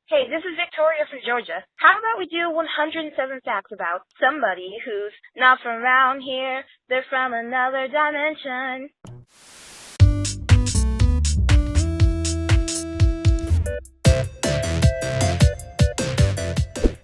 Hey, this is Victoria from Georgia. How about we do 107 facts about somebody who's not from around here, they're from another dimension.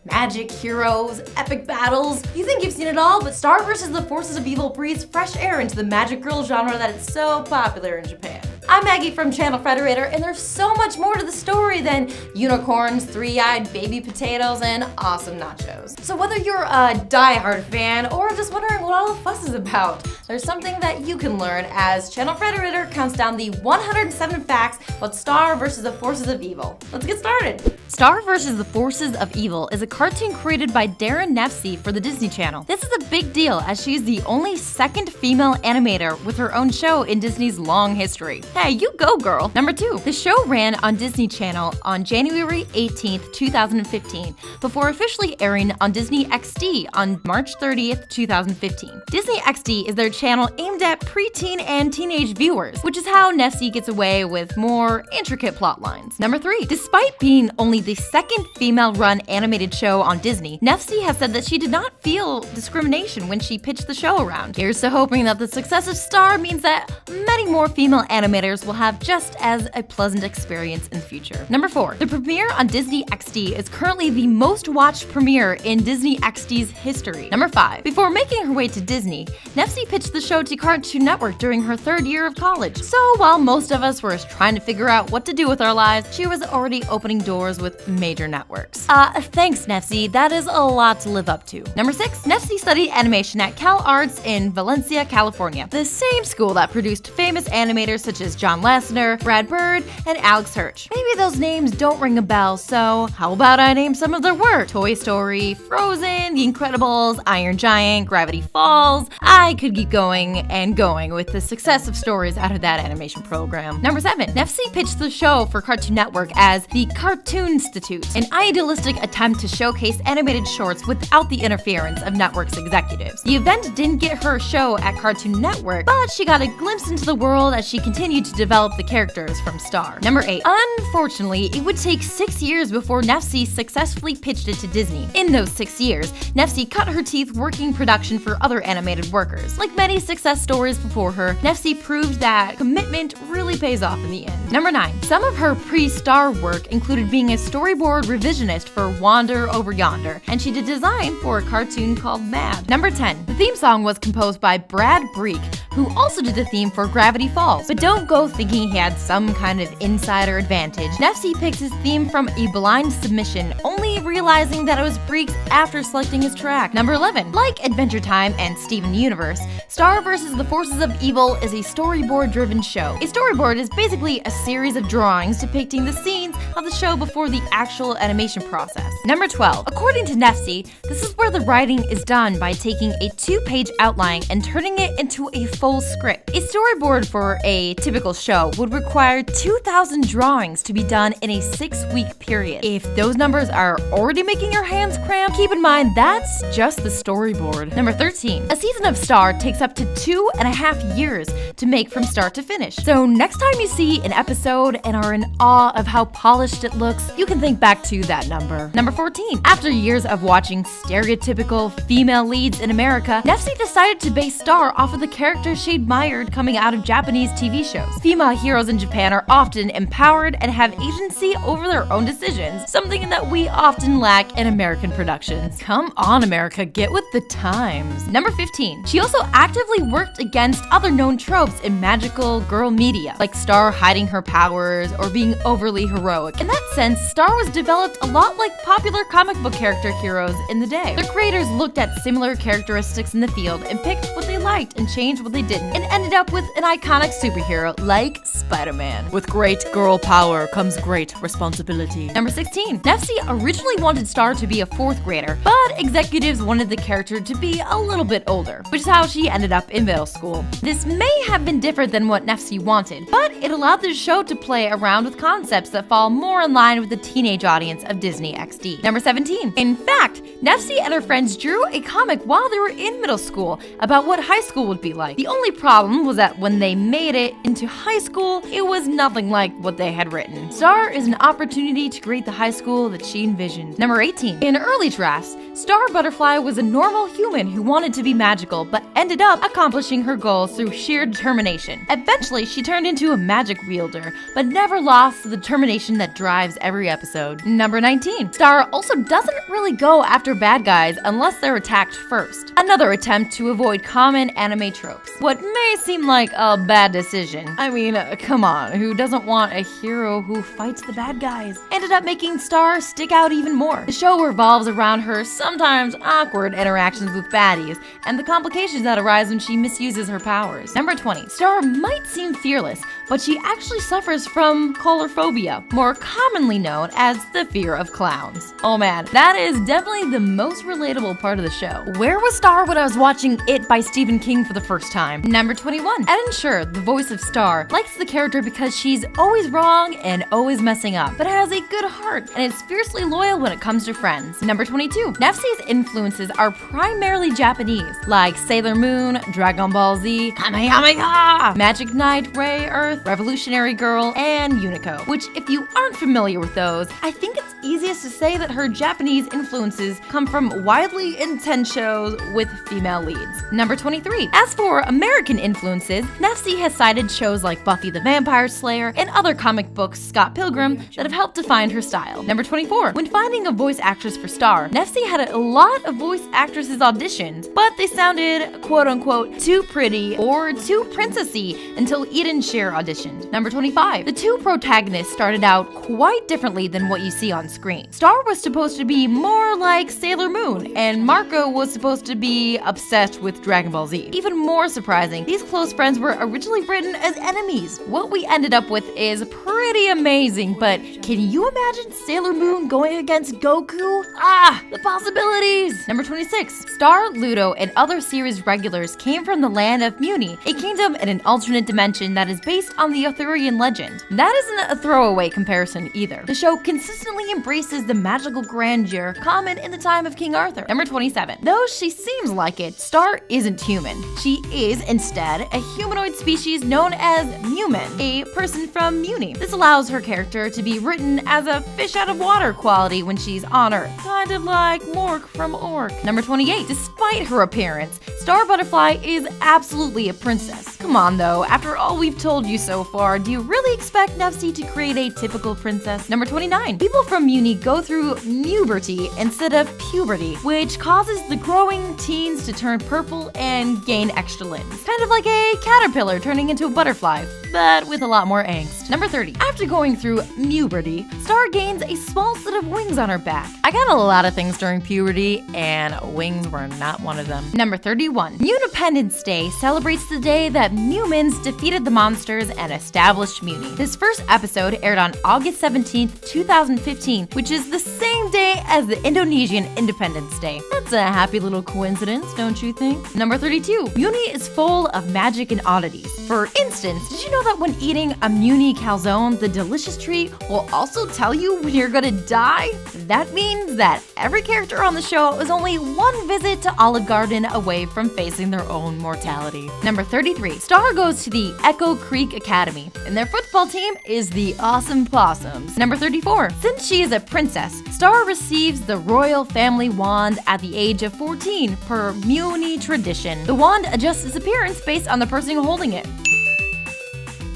Magic, heroes, epic battles. You think you've seen it all, but Star vs. the Forces of Evil breathes fresh air into the magic girl genre that is so popular in Japan. I'm Maggie from channel Frederator, and there's so much more to the story than unicorns, three-eyed baby potatoes, and awesome nachos. So whether you're a die-hard fan or just wondering what all the fuss is about, there's something that you can learn as channel Frederator counts down the 107 facts about Star vs. the Forces of Evil. Let's get started. Star vs. the Forces of Evil is a cartoon created by Daron Nefcy for the Disney Channel. This is a big deal as she's the only second female animator with her own show in Disney's long history. Hey, you go, girl! Number 2. The show ran on Disney Channel on January 18th, 2015, before officially airing on Disney XD on March 30th, 2015. Disney XD is their channel aimed at preteen and teenage viewers, which is how Nefcy gets away with more intricate plot lines. Number 3. Despite being only the second female-run animated show on Disney, Nefcy has said that she did not feel discrimination when she pitched the show around. Here's to hoping that the success of Star means that many more female animators will have just as a pleasant experience in the future. Number 4. The premiere on Disney XD is currently the most watched premiere in Disney XD's history. Number 5. Before making her way to Disney, Nefcy pitched the show to Cartoon Network during her 3rd year of college. So while most of us were trying to figure out what to do with our lives, she was already opening doors with major networks. Thanks, Nefcy. That is a lot to live up to. Number 6. Nefcy studied animation at Cal Arts in Valencia, California, the same school that produced famous animators such as John Lasseter, Brad Bird, and Alex Hirsch. Maybe those names don't ring a bell, so how about I name some of their work? Toy Story, Frozen, The Incredibles, Iron Giant, Gravity Falls. I could keep going and going with the success of stories out of that animation program. Number 7. Nefcy pitched the show for Cartoon Network as the Cartoon Institute, an idealistic attempt to showcase animated shorts without the interference of Network's executives. The event didn't get her a show at Cartoon Network, but she got a glimpse into the world as she continued to develop the characters from Star. Number 8. Unfortunately, it would take 6 years before Nefcy successfully pitched it to Disney. In those 6 years, Nefcy cut her teeth working production for other animated workers. Like many success stories before her, Nefcy proved that commitment really pays off in the end. Number 9. Some of her pre-Star work included being a storyboard revisionist for Wander Over Yonder, and she did design for a cartoon called Mad. Number 10. The theme song was composed by Brad Breek, who also did the theme for Gravity Falls. But don't go thinking he had some kind of insider advantage. Nefcy picked his theme from a blind submission, only realizing that it was Breek's after selecting his track. Number 11. Like Adventure Time and Steven Universe, Star vs. the Forces of Evil is a storyboard-driven show. A storyboard is basically a series of drawings depicting the scenes of the show before the actual animation process. Number 12. According to Nefcy, this is where the writing is done by taking a 2-page outline and turning it into a full script. A storyboard for a typical show would require 2,000 drawings to be done in a 6-week period. If those numbers are already making your hands cramp, keep in mind that's just the storyboard. Number 13. A season of Star takes up to 2.5 years to make from start to finish. So next time you see an episode and are in awe of how polished it looks, you can think back to that number. Number 14. After years of watching stereotypical female leads in America, Nefcy decided to base Star off of the characters she admired coming out of Japanese TV shows. Female heroes in Japan are often empowered and have agency over their own decisions, something that we often lack in American productions. Come on, America, get with the times. Number 15. She also actively worked against other known tropes in magical girl media, like Star hiding her powers or being overly heroic. In that sense, Star was developed a lot like popular comic book character heroes in the day. Their creators looked at similar characteristics in the field and picked what they liked and changed what they didn't, and ended up with an iconic superhero like Spider-Man. With great girl power comes great responsibility. Number 16. Nefcy originally wanted Star to be a 4th grader, but executives wanted the character to be a little bit older, which is how she ended up in middle school. This may have been different than what Nefcy wanted, but it allowed the show to play around with concepts that fall more in line with the teenage audience of Disney XD. Number 17. In fact, Nefcy and her friends drew a comic while they were in middle school about what high high school would be like. The only problem was that when they made it into high school, it was nothing like what they had written. Star is an opportunity to create the high school that she envisioned. Number 18. In early drafts, Star Butterfly was a normal human who wanted to be magical, but ended up accomplishing her goals through sheer determination. Eventually, she turned into a magic wielder, but never lost the determination that drives every episode. Number 19. Star also doesn't really go after bad guys unless they're attacked first. Another attempt to avoid common anime tropes. What may seem like a bad decision. I mean, come on, who doesn't want a hero who fights the bad guys? Ended up making Star stick out even more. The show revolves around her sometimes awkward interactions with baddies and the complications that arise when she misuses her powers. Number 20. Star might seem fearless, but she actually suffers from colorophobia, more commonly known as the fear of clowns. Oh man, that is definitely the most relatable part of the show. Where was Star when I was watching It by Stephen King for the first time? Number 21. Eden Sher, the voice of Star, likes the character because she's always wrong and always messing up, but has a good heart and is fiercely loyal when it comes to friends. Number 22. Nefcy's influences are primarily Japanese, like Sailor Moon, Dragon Ball Z, Kamehameha, Magic Knight, Ray Earth, Revolutionary Girl, and Unico, which if you aren't familiar with those, I think it's easiest to say that her Japanese influences come from widely intense shows with female leads. Number 23. As for American influences, Nefcy has cited shows like Buffy the Vampire Slayer and other comic books Scott Pilgrim that have helped define her style. Number 24. When finding a voice actress for Star, Nefcy had a lot of voice actresses auditioned, but they sounded quote-unquote too pretty or too princessy until Eden Sher auditioned. Number 25. The two protagonists started out quite differently than what you see on screen. Star was supposed to be more like Sailor Moon, and Marco was supposed to be obsessed with Dragon Ball Z. Even more surprising, these close friends were originally written as enemies. What we ended up with is pretty amazing, but can you imagine Sailor Moon going against Goku? Ah, the possibilities! Number 26. Star, Ludo, and other series regulars came from the land of Mewni, a kingdom in an alternate dimension that is based on the Arthurian legend. That isn't a throwaway comparison either. The show consistently embraces the magical grandeur common in the time of King Arthur. Number 27. Though she seems like it, Star isn't human. She is, instead, a humanoid species known as Mewman, a person from Mewni. This allows her character to be written as a fish out of water quality when she's on Earth, kind of like Mork from Orc. Number 28. Despite her appearance, Star Butterfly is absolutely a princess. Come on though, after all we've told you so far, do you really expect Nefcy to create a typical princess? Number 29. People from Mewni go through puberty instead of puberty, which causes the growing teens to turn purple and gain extra limbs. Kind of like a caterpillar turning into a butterfly, but with a lot more angst. Number 30. After going through puberty, Star gains a small set of wings on her back. I got a lot of things during puberty, and wings were not one of them. Number 31. Independence Day celebrates the day that Mewmans defeated the monsters and established Mewni. This first episode aired on August 17th, 2015, which is the same day as the Indonesian Independence Day. That's a happy little coincidence, don't you think? Number 32. Mewni is full of magic and oddities. For instance, did you know that when eating a Mewni calzone, the delicious treat will also tell you when you're gonna die? That means that every character on the show is only one visit to Olive Garden away from facing their own mortality. Number 33. Star goes to the Echo Creek Academy, and their football team is the Awesome Possums. Number 34. Since she is a princess, Star receives the royal family wand at the age of 14 per Mewni tradition. The wand adjusts its appearance based on the person holding it.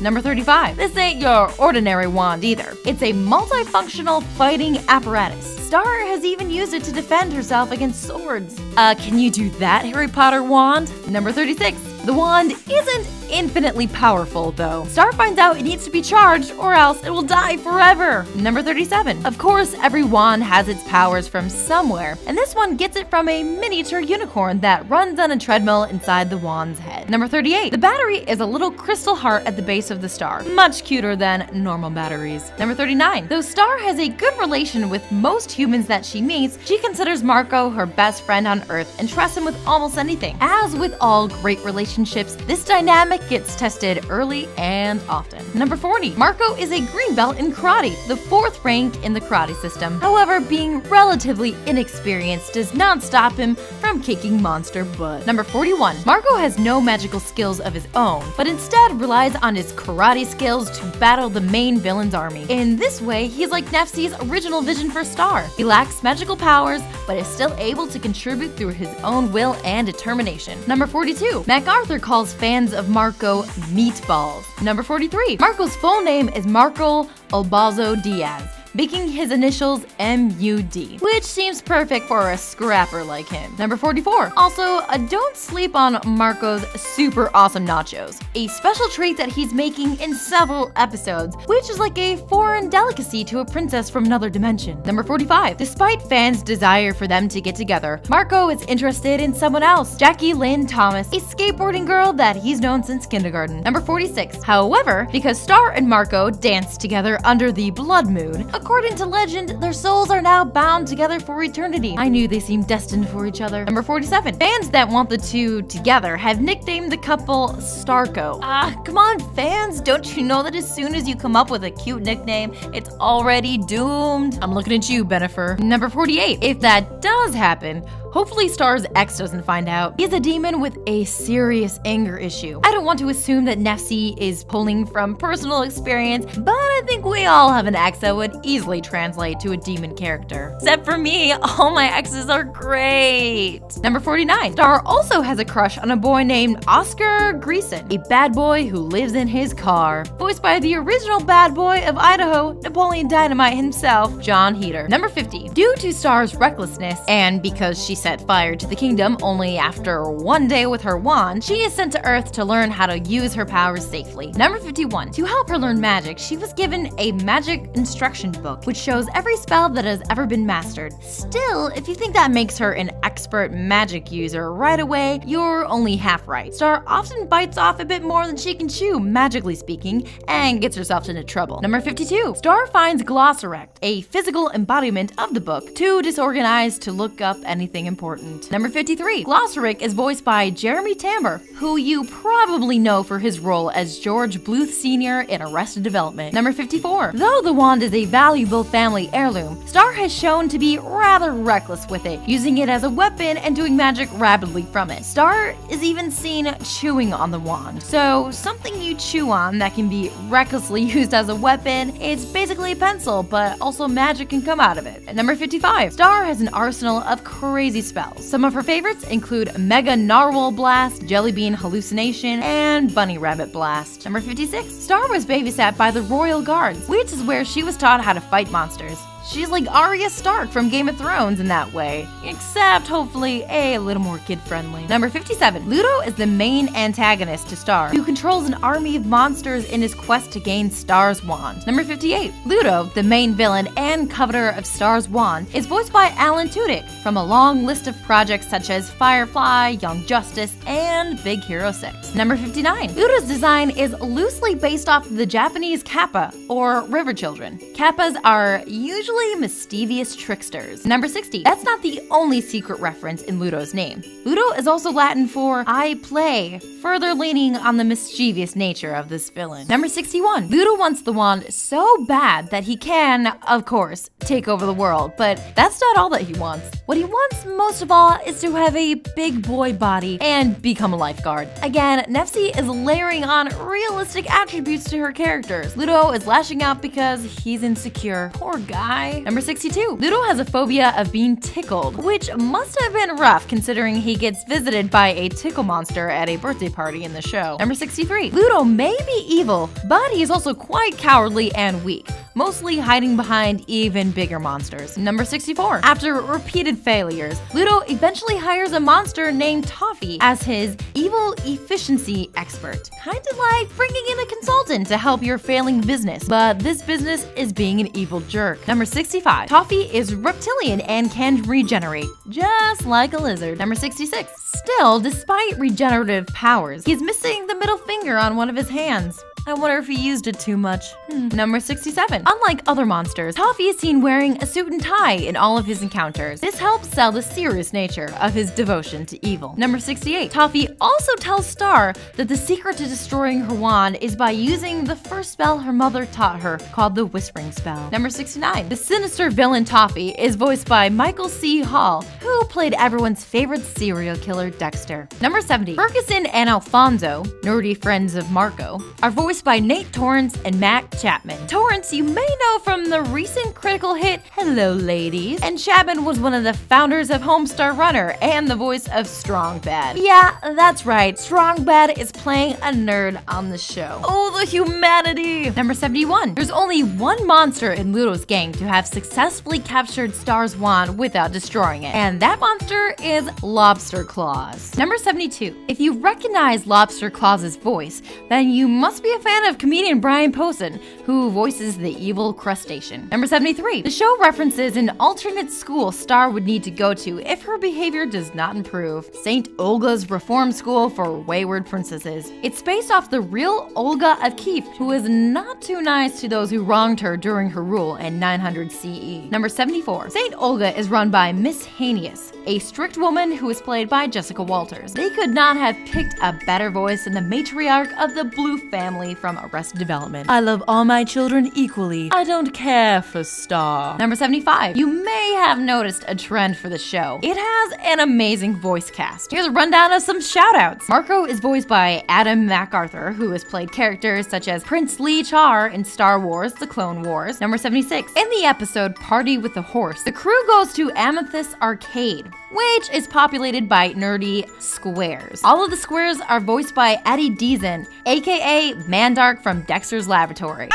Number 35. This ain't your ordinary wand either. It's a multifunctional fighting apparatus. Star has even used it to defend herself against swords. Can you do that, Harry Potter wand? Number 36. The wand isn't infinitely powerful, though. Star finds out it needs to be charged or else it will die forever. Number 37. Of course, every wand has its powers from somewhere, and this one gets it from a miniature unicorn that runs on a treadmill inside the wand's head. Number 38. The battery is a little crystal heart at the base of the star. Much cuter than normal batteries. Number 39. Though Star has a good relation with most humans that she meets, she considers Marco her best friend on Earth and trusts him with almost anything. As with all great relationships, this dynamic that gets tested early and often. Number 40. Marco is a green belt in karate, the 4th rank in the karate system. However, being relatively inexperienced does not stop him from kicking monster butt. Number 41. Marco has no magical skills of his own, but instead relies on his karate skills to battle the main villain's army. In this way, he's like Nefcy's original vision for Star. He lacks magical powers, but is still able to contribute through his own will and determination. Number 42. MacArthur calls fans of Marco meatballs. Number 43. Marco's full name is Marco Diaz, making his initials MUD, which seems perfect for a scrapper like him. Number 44. Also, don't sleep on Marco's super awesome nachos, a special treat that he's making in several episodes, which is like a foreign delicacy to a princess from another dimension. Number 45. Despite fans' desire for them to get together, Marco is interested in someone else, Jackie Lynn Thomas, a skateboarding girl that he's known since kindergarten. Number 46. However, because Star and Marco danced together under the blood moon, according to legend, their souls are now bound together for eternity. I knew they seemed destined for each other. Number 47. Fans that want the two together have nicknamed the couple Starco. Come on fans, don't you know that as soon as you come up with a cute nickname, it's already doomed? I'm looking at you, Bennifer. Number 48. If that does happen, hopefully Star's ex doesn't find out. He's a demon with a serious anger issue. I don't want to assume that Nefcy is pulling from personal experience, but I think we all have an ex that would easily translate to a demon character. Except for me, all my exes are great. Number 49. Star also has a crush on a boy named Oscar Greason, a bad boy who lives in his car. Voiced by the original bad boy of Idaho, Napoleon Dynamite himself, John Heater. Number 50. Due to Star's recklessness, and because she set fire to the kingdom only after one day with her wand, she is sent to Earth to learn how to use her powers safely. Number 51. To help her learn magic, she was given a magic instruction book, which shows every spell that has ever been mastered. Still, if you think that makes her an expert magic user right away, you're only half right. Star often bites off a bit more than she can chew, magically speaking, and gets herself into trouble. Number 52. Star finds Glossorect, a physical embodiment of the book, too disorganized to look up anything important. Number 53. Glossorect is voiced by Jeremy Tamber, who you probably know for his role as George Bluth Sr. in Arrested Development. Number 54. Though the wand is a valuable family heirloom, Star has shown to be rather reckless with it, using it as a weapon and doing magic rapidly from it. Star is even seen chewing on the wand. So something you chew on that can be recklessly used as a weapon is basically a pencil, but also magic can come out of it. At number 55. Star has an arsenal of crazy spells. Some of her favorites include Mega Narwhal Blast, Jellybean Hallucination, and Bunny Rabbit Blast. Number 56. Star was babysat by the Royal Guards, which is where she was taught how to fight monsters. She's like Arya Stark from Game of Thrones in that way, except hopefully a little more kid-friendly. Number 57. Ludo is the main antagonist to Star, who controls an army of monsters in his quest to gain Star's wand. Number 58. Ludo, the main villain and coveter of Star's wand, is voiced by Alan Tudyk from a long list of projects such as Firefly, Young Justice, and Big Hero 6. Number 59. Ludo's design is loosely based off of the Japanese kappa, or river children. Kappas are usually mischievous tricksters. Number 60. That's not the only secret reference in Ludo's name. Ludo is also Latin for I play, further leaning on the mischievous nature of this villain. Number 61. Ludo wants the wand so bad that he can, of course, take over the world, but that's not all that he wants. What he wants most of all is to have a big boy body and become a lifeguard. Again, Nefcy is layering on realistic attributes to her characters. Ludo is lashing out because he's insecure. Poor guy. Number 62. Ludo has a phobia of being tickled, which must have been rough considering he gets visited by a tickle monster at a birthday party in the show. Number 63. Ludo may be evil, but he is also quite cowardly and weak, mostly hiding behind even bigger monsters. Number 64. After repeated failures, Ludo eventually hires a monster named Toffee as his evil efficiency expert. Kind of like bringing in a consultant to help your failing business, but this business is being an evil jerk. Number 65. Toffee is reptilian and can regenerate, just like a lizard. Number 66. Still, despite regenerative powers, he's missing the middle finger on one of his hands. I wonder if he used it too much. Number 67. Unlike other monsters, Toffee is seen wearing a suit and tie in all of his encounters. This helps sell the serious nature of his devotion to evil. Number 68. Toffee also tells Star that the secret to destroying her wand is by using the first spell her mother taught her, called the Whispering Spell. Number 69. The sinister villain Toffee is voiced by Michael C. Hall, who played everyone's favorite serial killer, Dexter. Number 70. Ferguson and Alfonso, nerdy friends of Marco, are voiced by Nate Torrance and Matt Chapman. Torrance you may know from the recent critical hit Hello Ladies, and Chapman was one of the founders of Homestar Runner and the voice of Strong Bad. Yeah, that's right, Strong Bad is playing a nerd on the show. Oh, the humanity! Number 71. There's only one monster in Ludo's gang to have successfully captured Star's wand without destroying it, and that monster is Lobster Claus. Number 72. If you recognize Lobster Claus's voice, then you must be a fan of comedian Brian Posehn, who voices the evil crustacean. Number 73. The show references an alternate school Star would need to go to if her behavior does not improve. St. Olga's Reform School for Wayward Princesses. It's based off the real Olga of Kiev, who was not too nice to those who wronged her during her rule in 900 CE. Number 74. St. Olga is run by Miss Hanius, a strict woman who is played by Jessica Walters. They could not have picked a better voice than the matriarch of the Blue family from Arrested Development. I love all my children equally. I don't care for Star. Number 75. You may have noticed a trend for the show. It has an amazing voice cast. Here's a rundown of some shoutouts. Marco is voiced by Adam MacArthur, who has played characters such as Prince Lee Char in Star Wars: The Clone Wars. Number 76. In the episode Party with the Horse, the crew goes to Amethyst Arcade, which is populated by nerdy squares. All of the squares are voiced by Eddie Deason, aka Mandark from Dexter's Laboratory.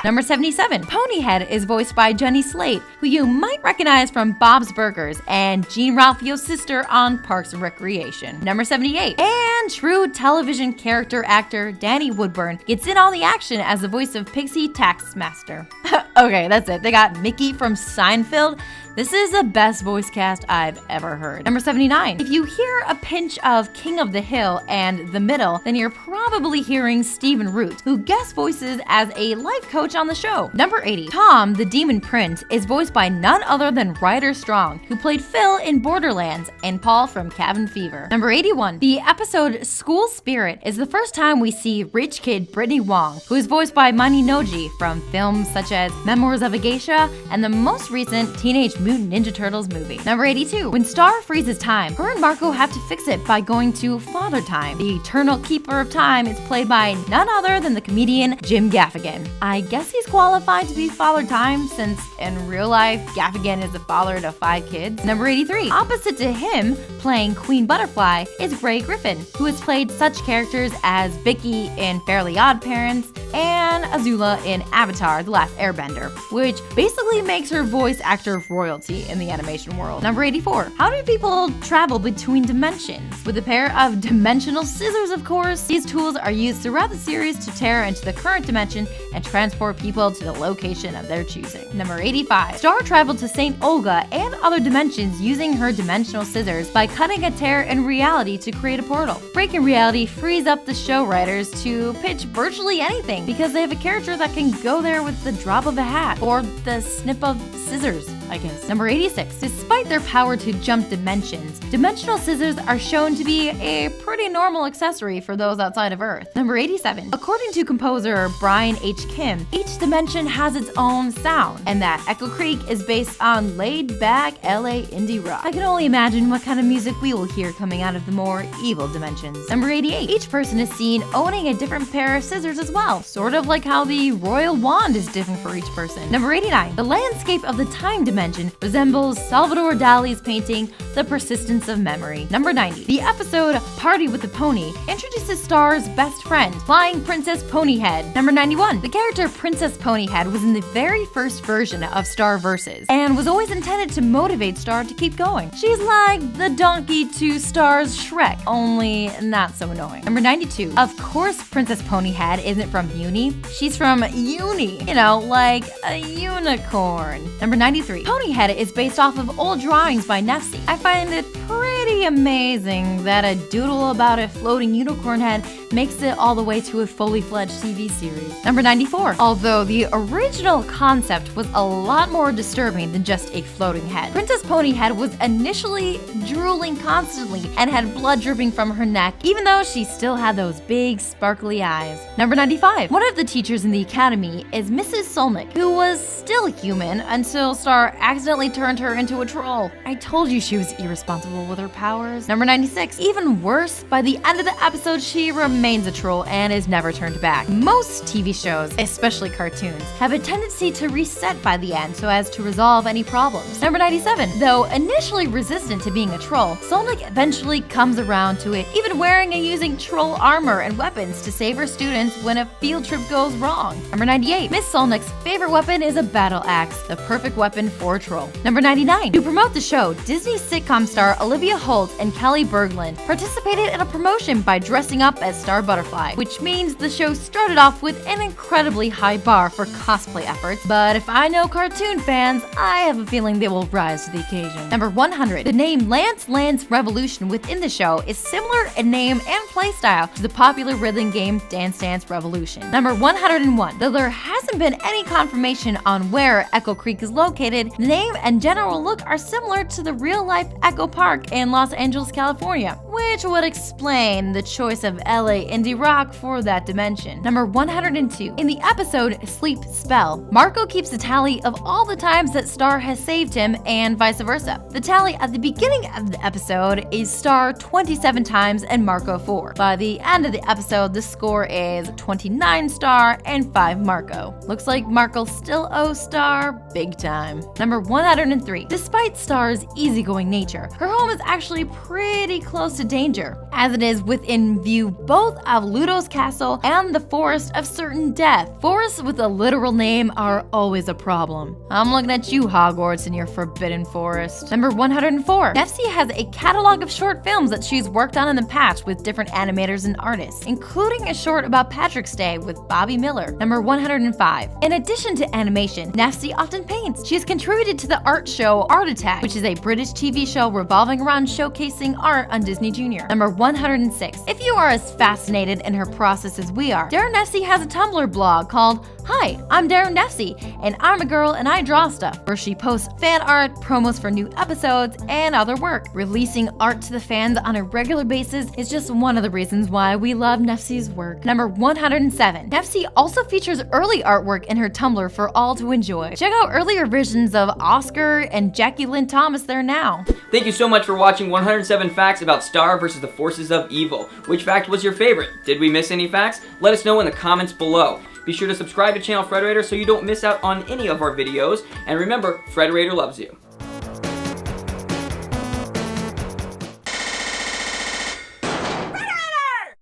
Number 77. Ponyhead is voiced by Jenny Slate, who you might recognize from Bob's Burgers and Jean Ralphio's sister on Parks and Recreation. Number 78. And true television character actor Danny Woodburn gets in on the action as the voice of Pixie Taskmaster. Okay, that's it. They got Mickey from Seinfeld. This is the best voice cast I've ever heard. Number 79. If you hear a pinch of King of the Hill and The Middle, then you're probably hearing Stephen Root, who guest voices as a life coach on the show. Number 80. Tom, the Demon Prince, is voiced by none other than Ryder Strong, who played Phil in Borderlands, and Paul from Cabin Fever. Number 81. The episode School Spirit is the first time we see rich kid Brittany Wong, who is voiced by Mani Noji from films such as Memoirs of a Geisha and the most recent Teenage Mutant Ninja Turtles movie. Number 82. When Star freezes time, her and Marco have to fix it by going to Father Time. The eternal keeper of time is played by none other than the comedian Jim Gaffigan. I guess he's qualified to be Father Time since in real life Gaffigan is the father to 5 kids. Number 83. Opposite to him, playing Queen Butterfly, is Grey Griffin, who has played such characters as Vicky in Fairly Odd Parents and Azula in Avatar: The Last Airbender, which basically makes her voice actor royalty in the animation world. Number 84. How do people travel between dimensions? With a pair of dimensional scissors, of course. These tools are used throughout the series to tear into the current dimension and transport people to the location of their choosing. Number 85. Star traveled to St. Olga and other dimensions using her dimensional scissors by cutting a tear in reality to create a portal. Breaking reality frees up the show writers to pitch virtually anything because they have a character that can go there with the drop of a hat or the snip of scissors, I guess. Number 86. Despite their power to jump dimensions, dimensional scissors are shown to be a pretty normal accessory for those outside of Earth. Number 87. According to composer Brian H. Kim, each dimension has its own sound, and that Echo Creek is based on laid-back LA indie rock. I can only imagine what kind of music we will hear coming out of the more evil dimensions. Number 88. Each person is seen owning a different pair of scissors as well, sort of like how the royal wand is different for each person. Number 89. The landscape of the time dimension resembles Salvador Dali's painting, The Persistence of Memory. Number 90. The episode Party with the Pony introduces Star's best friend, Flying Princess Ponyhead. Number 91. The character Princess Ponyhead was in the very first version of Star Versus and was always intended to motivate Star to keep going. She's like the donkey to Star's Shrek, only not so annoying. Number 92. Of course Princess Ponyhead isn't from Mewni. She's from Uni. You know, like a unicorn. Number 93. Ponyhead Ponyhead is based off of old drawings by Nefcy. I find it pretty amazing that a doodle about a floating unicorn head makes it all the way to a fully fledged TV series. Number 94. Although the original concept was a lot more disturbing than just a floating head. Princess Ponyhead was initially drooling constantly and had blood dripping from her neck, even though she still had those big sparkly eyes. Number 95. One of the teachers in the academy is Mrs. Solnick, who was still human until Star accidentally turned her into a troll. I told you she was irresponsible with her powers. Number 96. Even worse, by the end of the episode, she remains a troll and is never turned back. Most TV shows, especially cartoons, have a tendency to reset by the end so as to resolve any problems. Number 97. Though initially resistant to being a troll, Solnick eventually comes around to it, even wearing and using troll armor and weapons to save her students when a field trip goes wrong. Number 98. Miss Solnick's favorite weapon is a battle axe, the perfect weapon for a troll. Number 99. To promote the show, Disney sitcom star Olivia Holt and Kelly Berglund participated in a promotion by dressing up as Star Butterfly, which means the show started off with an incredibly high bar for cosplay efforts, but if I know cartoon fans, I have a feeling they will rise to the occasion. Number 100. The name Lance Revolution within the show is similar in name and playstyle to the popular riddling game Dance Dance Revolution. Number 101. Though there hasn't been any confirmation on where Echo Creek is located, the name and general look are similar to the real-life Echo Park in Los Angeles, California, which would explain the choice of LA indie rock for that dimension. Number 102. In the episode Sleep Spell, Marco keeps a tally of all the times that Star has saved him and vice versa. The tally at the beginning of the episode is Star 27 times and Marco 4. By the end of the episode, the score is 29 Star and 5 Marco. Looks like Marco still owes Star big time. Number 103. Despite Star's easygoing nature, her home is actually pretty close to danger, as it is within view both of Ludo's castle and the Forest of Certain Death. Forests with a literal name are always a problem. I'm looking at you, Hogwarts, and your forbidden forest. Number 104. Nefcy has a catalog of short films that she's worked on in the past with different animators and artists, including a short about Patrick's Day with Bobby Miller. Number 105. In addition to animation, Nefcy often paints. She has contributed to the art show Art Attack, which is a British TV show revolving around showcasing art on Disney Junior. Number 106. If you are as fascinated in her process as we are, Daron Nefcy has a Tumblr blog called Hi, I'm Daron Nefcy, and I'm a girl and I draw stuff, where she posts fan art, promos for new episodes, and other work. Releasing art to the fans on a regular basis is just one of the reasons why we love Nefcy's work. Number 107. Nefcy also features early artwork in her Tumblr for all to enjoy. Check out earlier versions of Oscar and Jackie Lynn Thomas there now. Thank you so much for watching 107 Facts about Star versus the Forces of Evil. Which fact was your favorite? Did we miss any facts? Let us know in the comments below. Be sure to subscribe to channel Frederator so you don't miss out on any of our videos. And remember, Frederator loves you.